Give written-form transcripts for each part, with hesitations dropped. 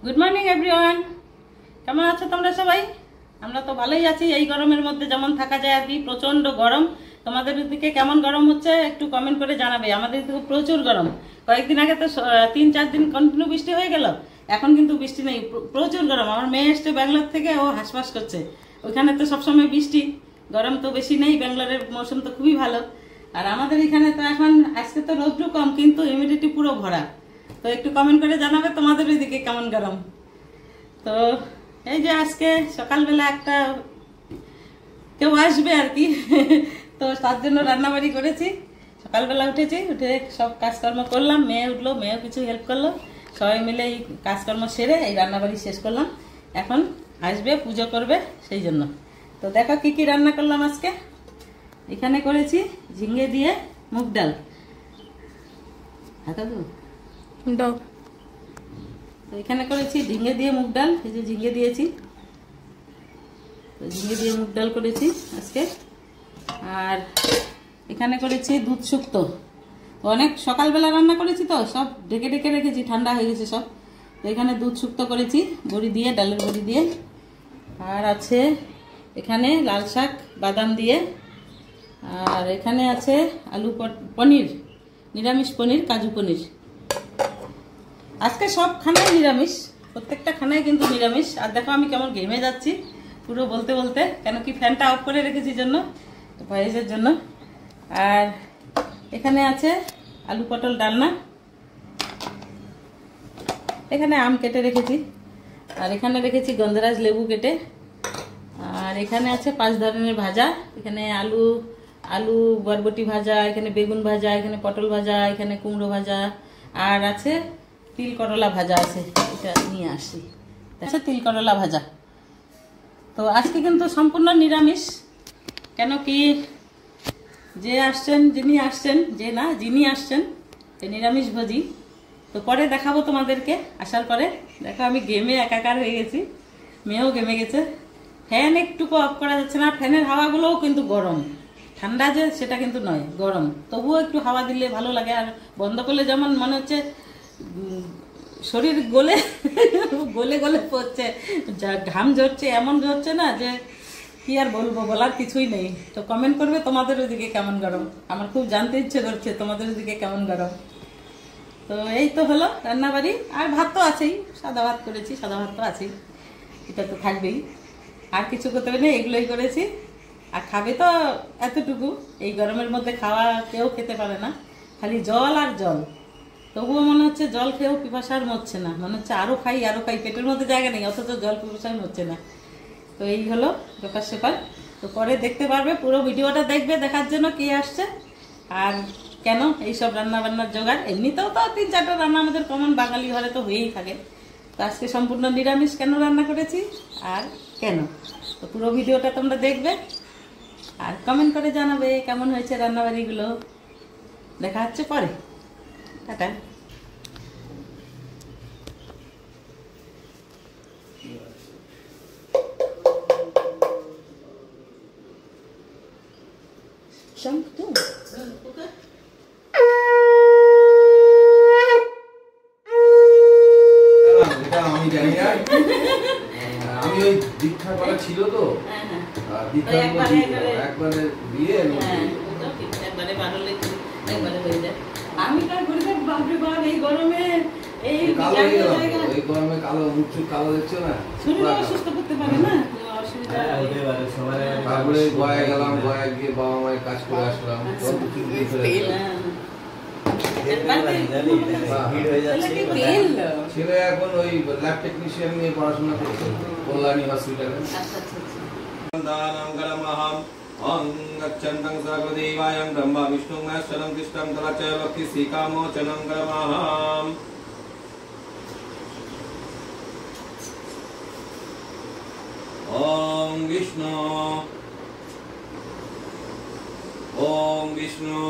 Good morning everyone, কেমন আছো তোমরা সবাই? আমরা তো ভালোই আছি। এই গরমের মধ্যে যেমন থাকা যায় আর কি, প্রচণ্ড গরম। তোমাদের দিকে কেমন গরম হচ্ছে একটু কমেন্ট করে জানাবে। আমাদের দিকে প্রচুর গরম। কয়েকদিন আগে তো 3-4 দিন কন্টিনিউ বৃষ্টি হয়ে গেল, এখন কিন্তু বৃষ্টি নেই, প্রচুর গরম। আমার মেয়ে এসছে ব্যাঙ্গালোর থেকে, ও হাঁসফাঁস করছে। ওইখানে তো সবসময় বৃষ্টি, গরম তো বেশি নেই, ব্যাঙ্গালোরের মৌসুম তো খুবই ভালো। আর আমাদের এখানে তো এখন আজকে তো রৌদ্র কম, কিন্তু হিউমিডিটি পুরো ভরা। তো একটু কমেন্ট করে জানাবে তোমাদের ওইদিকে কেমন গরম। তো এই যে আজকে সকালবেলা একটা কেউ আসবে আর কি, তো তার জন্য রান্নাবাড়ি করেছি। সকালবেলা উঠেছি, উঠে সব কাজকর্ম করলাম, মেয়ে উঠলো, মেয়েও কিছু হেল্প করলো, সবাই মিলে এই কাজকর্ম সেরে এই রান্নাবাড়ি শেষ করলাম। এখন আসবে, পুজো করবে, সেই জন্য। তো দেখো কি কি রান্না করলাম আজকে। এখানে করেছি ঝিঙে দিয়ে মুগ ডাল। তো এখানে করেছি ঝিঙে দিয়ে মুগ ডাল, এই যে ঝিঙে দিয়েছি, তো ঝিঙে দিয়ে মুগ ডাল করেছি আজকে। আর এখানে করেছি দুধ শুক্তো। অনেক সকালবেলা রান্না করেছি, তো সব ঢেকে ঢেকে রেখেছি, ঠান্ডা হয়ে গেছে সব। তো এখানে দুধ শুক্তো করেছি বড়ি দিয়ে, ডালের বড়ি দিয়ে। আর আছে এখানে লাল শাক বাদাম দিয়ে। আর এখানে আছে আলু পনির, নিরামিষ পনির, কাজু পনির। আজকে সব খানায় নিরামিষ, প্রত্যেকটা খানায় কিন্তু নিরামিষ। আর দেখো আমি কেমন ঘেমে যাচ্ছি পুরো বলতে বলতে, কেন কি ফ্যানটা অফ করে রেখেছি জন্য, ভয়েসের জন্য। আর এখানে আছে আলু পটল ডালনা, এখানে আম কেটে রেখেছি, আর এখানে রেখেছি গন্ধরাজ লেবু কেটে। আর এখানে আছে 5 ধরনের ভাজা, এখানে আলু বরবটি ভাজা, এখানে বেগুন ভাজা, এখানে পটল ভাজা, এখানে কুমড়ো ভাজা। আর আছে তিল করলা ভাজা আছে, এটা নিয়ে আসি, আচ্ছা তিল করলা ভাজা। তো আজকে কিন্তু সম্পূর্ণ নিরামিষ, কেন কি যিনি আসছেন নিরামিষ ভোজি। তো পরে দেখাবো তোমাদেরকে, আসার পরে দেখো আমি গেমে একাকার হয়ে গেছি, মেয়েও গেমে গেছে। ফ্যান একটুকু অফ করা যাচ্ছে না, ফ্যানের হাওয়াগুলোও কিন্তু গরম, ঠান্ডা যে সেটা কিন্তু নয়, গরম। তবুও একটু হাওয়া দিলে ভালো লাগে। আর বন্ধ করলে যেমন মনে হচ্ছে শরীর গলে গলে গলে পড়ছে, ঘাম ঝরছে, এমন ঝরছে না যে কি আর বলবো, বলার কিছুই নেই। তো কমেন্ট করবে তোমাদের ওইদিকে কেমন গরম, আমার খুব জানতে ইচ্ছে করছে তোমাদের ওইদিকে কেমন গরম। তো এই তো হলো রান্নাবাড়ি। আর ভাত তো আছেই, সাদা ভাত করেছি, সাদা ভাত তো আছেই, এটা তো থাকবেই, আর কিছু করতে হবে না, এগুলোই করেছি। আর খাবে তো এতটুকু, এই গরমের মধ্যে খাওয়া কেউ খেতে পারে না, খালি জল আর জল। তবুও মনে হচ্ছে জল খেয়েও পিপাসার মরছে না, মনে হচ্ছে আরো খাই, পেটের মধ্যে জায়গা নেই, অথচ জল পিপাসার মরছে না। তো এই হলো ব্যাপার স্যাপার। তো পরে দেখতে পারবে, পুরো ভিডিওটা দেখবে, দেখার জন্য কে আসছে আর কেন এইসব রান্না বান্নার জোগাড়। এমনিতেও তো 3-4টা রান্না আমাদের কমন বাঙালি ঘরে তো হয়েই থাকে। তো আজকে সম্পূর্ণ নিরামিষ কেন রান্না করেছি আর কেন, তো পুরো ভিডিওটা তোমরা দেখবে আর কমেন্ট করে জানাবে কেমন হয়েছে রান্নাবাড়িগুলো। দেখা হচ্ছে পরে, টাটা। আমি জানি না, আমি ওই দীক্ষা করা ছিল তো, দীক্ষা একবারে দিয়ে একবারে বাড়লে একবারে হয়ে যায়। আমি তার গরিবের বাপরে বাপ, এই গরমে এই গরমে কালো মুখ কালো দেখছো না, শরীর অসুস্থ করতে পারে না, অসুবিধা হতে পারে। তারপরে গয়া গেলাম, গয়া গিয়ে বাবা মায়ের কাজ করে আসলাম, ছেলে এখন ওই ল্যাব টেকনিশিয়ান নিয়ে পড়াশোনা করছে কল্যাণী হসপিটালে। गच्छन्तं सर्वदेवायं ब्रह्मा विष्णुं महेश्वरं कृष्णं तथा च भक्ति श्रीकामोचनं करमः। ॐ विष्णु ॐ विष्णु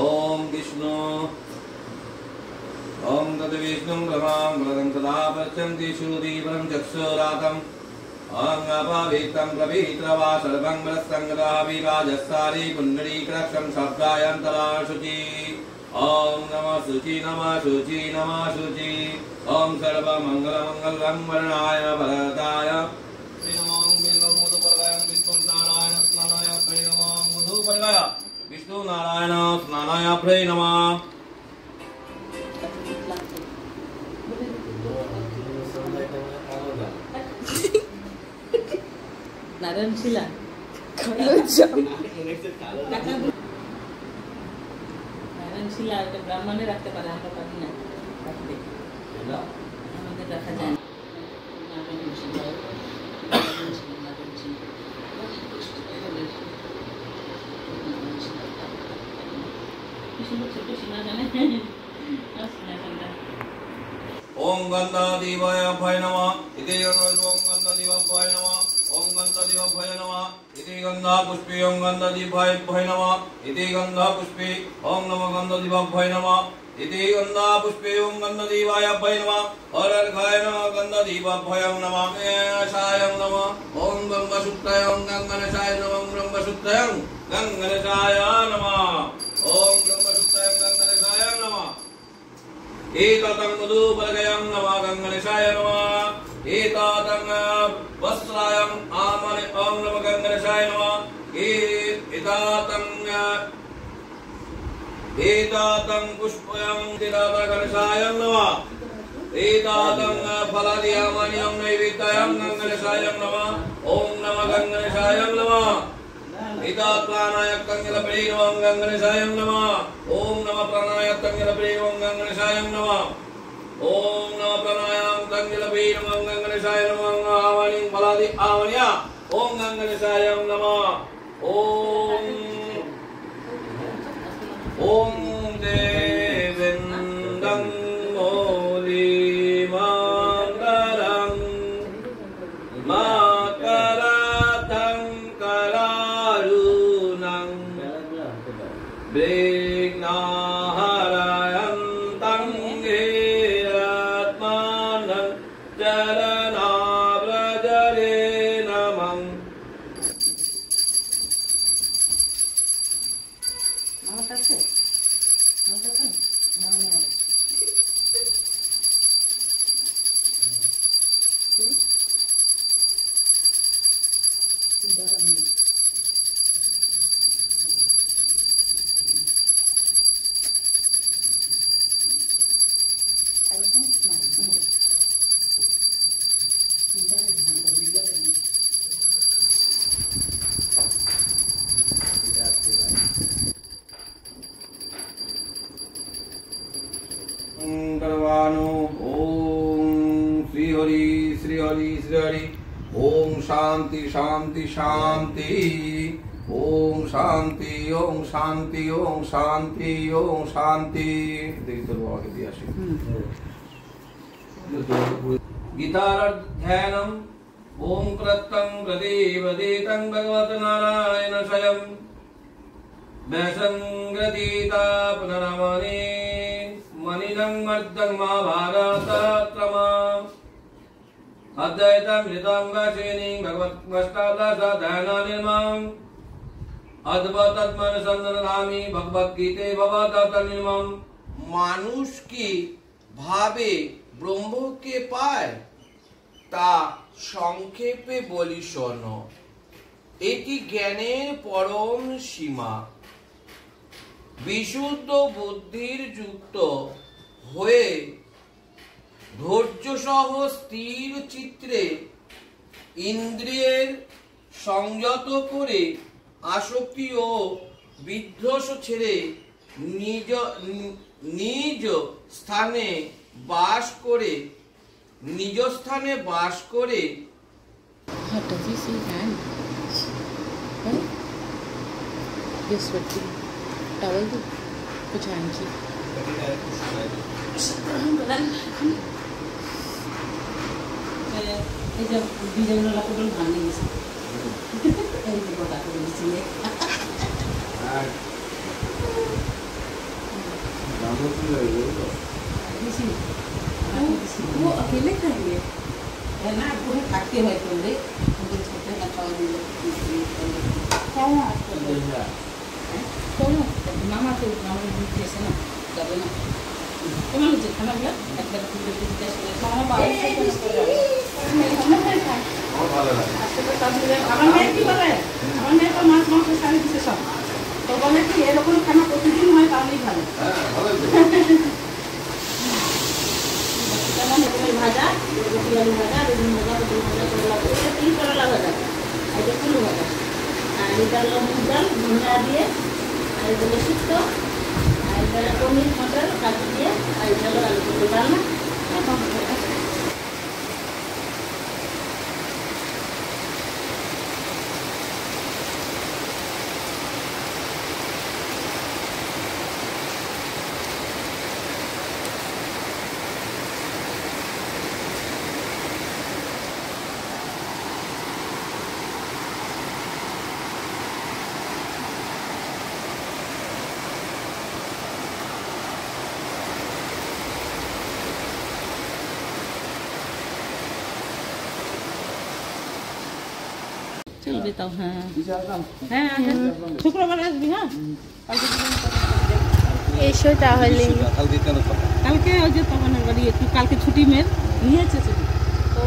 ॐ विष्णु ॐ तद्विष्णुं ब्रह्मां वरदं तदा पश्यन्ति श्रुतिवरं चक्षुरातं अंगपवित्रं पवित्रवा सर्वं वरसंग्रहाभिराजस्सारी पुण्डरीकरक्षं शब्दायन्तरा शुचि ओम नमः शुचि नमः शुचि नमः शुचि ओम सर्वमंगलमंगलं वरणाय भरताय ओम विष्णुमुदुपरगाय विष्णुनारायण स्नानाय प्रे नमः मुदुपरगाय विष्णुनारायण स्नानाय प्रे नमः নারায়ণ শিলা নারায়ণ শিলা একটা ব্রাহ্মণে রাখতে পারে, আমরা পারি না রাখতে, আমাদের রাখা যায় না। নারায়ণ শিলা, নারায়ণ শিলা, নারায়ণ শিলা, কি সুন্দর ছোট শিলা জানে। ओम गंधाधिपय भय नमः इति ओम गंधाधिपय नमः ओम गंधाधिपय नमः इति गंधा पुष्पे ओम गंधाधिपय भय नमः इति गंधा पुष्पे ओम नमः गंधाधिपय नमः इति गंधा पुष्पे ओम गंधाधिपय भय नमः और अर्घाय नमः गंधाधिपय नमः गणेशाय नमः ओम गंगासुत्राय ओम गंगणेशाय नमः ओम ब्रह्मसुत्राय गंगणेशाय नमः ओम ब्रह्मसुत्राय गंगणेशाय नमः एतातं मधुपरगयं नमः गंगणेशाय नमः एतातं वस्त्रायं आमने ओम नमः गंगणेशाय नमः एतातं पुष्पयं एतातं गणेशाय नमः एतातं फलादियामनियं नैवेद्यं गंगणेशाय नमः ओम नमः गंगणेशाय नमः एतात् प्राणाय तंगलप्रे नमः गंगणेशाय नमः ओम नमः प्राणाय तंगलप्रे नमः गंगणेशाय नमः ओम नमः प्राणाय तंगलप्रे नमः गंगणेशाय नमः आवनि फलादि आवनिया ओम गंगणेशाय नमः ओम देवेन्दं मूलिमङ्गलं मातरतं करारुणं विघ्नहरन्तं गिरात्मानं चरणाव्रजरे नमः करवानो ओम श्री हरि श्री हरि श्री हरि ओम शांति शांति शांति ओम शांति ओम शांति ओम शांति ओम शांति देखो बाबा के दिया से गीताध्यायनम ओम कृतं प्रदीपदेतं भगवत नारायण स्वयं वैसंगतीता पुनरमणि मणिनं मर्दं महाभारतत्रमा अद्वैतं ऋतं वैशेनिं भगवद्गीतादशाध्यायनिर्मम् अद्वैतत्मनसंदधामि भगवद्गीते भवदतनिर्मम् মানুষ কি ভাবে ব্রহ্মকে পায় তা সংক্ষেপে বলি শোনো। এটি জ্ঞানের পরম সীমা। বিশুদ্ধ বুদ্ধির যুক্ত হয়ে ধৈর্য সহ স্থির চিত্রে ইন্দ্রিয়ের সংযত করে আসক্তি ও বিধ্বস্ত ছেড়ে নিজ স্থানে বাস করে What does he see hand? Right? Yes, sweating. Towel do. कुछ hand की. এই যে ডিজাইন ওলা পটল ভাঙে গেছে এই যে গোটা করে দিচ্ছি আর দামও কি হইলো দিছি वो अकेले खाएंगे है ना पूरे खाते हुए तो ले मुझे छोटे का खाओ दिए क्या है आपको तो मामा ने कैसे ना যাবে না। কেমন হচ্ছে খানাগুলো? একবার খুলে টেস্ট করে খাওয়া বাবা শেষ করে যাবে। আমার ভালো লাগে। আজকে তো সব মিলে আমার মেয়ে কি বলে? আমার মেয়ে তো মাছ মাংস শাড়ি দিচ্ছে সব। তো বলে কি এরকম খানা প্রতিদিন হয় তাহলেই ভালো। হ্যাঁ, ভালোই তো। যেমন এগুলো ভাজা, রুটি আলু ভাজা, বেগুন ভাজা, পটল ভাজা, করলা ভাজা, এটা তিন করলা ভাজা, আর এটা কুলু ভাজা, আর এটা হলো মুগ ডাল ধনিয়া দিয়ে, আর এগুলো শুক্তো, আর এটা পনির মটর কাজু দিয়ে, আর এটা হলো আলু পটল ডালনা। চলবে তাও, হ্যাঁ হ্যাঁ হ্যাঁ শুক্রবার আসবি, হ্যাঁ কালকে এসো তাহলে। কালকে কেন খাবো? কালকে ওই যে তপনের বাড়ি একটু কালকে ছুটি মেয়ের নিয়েছে ছুটি, তো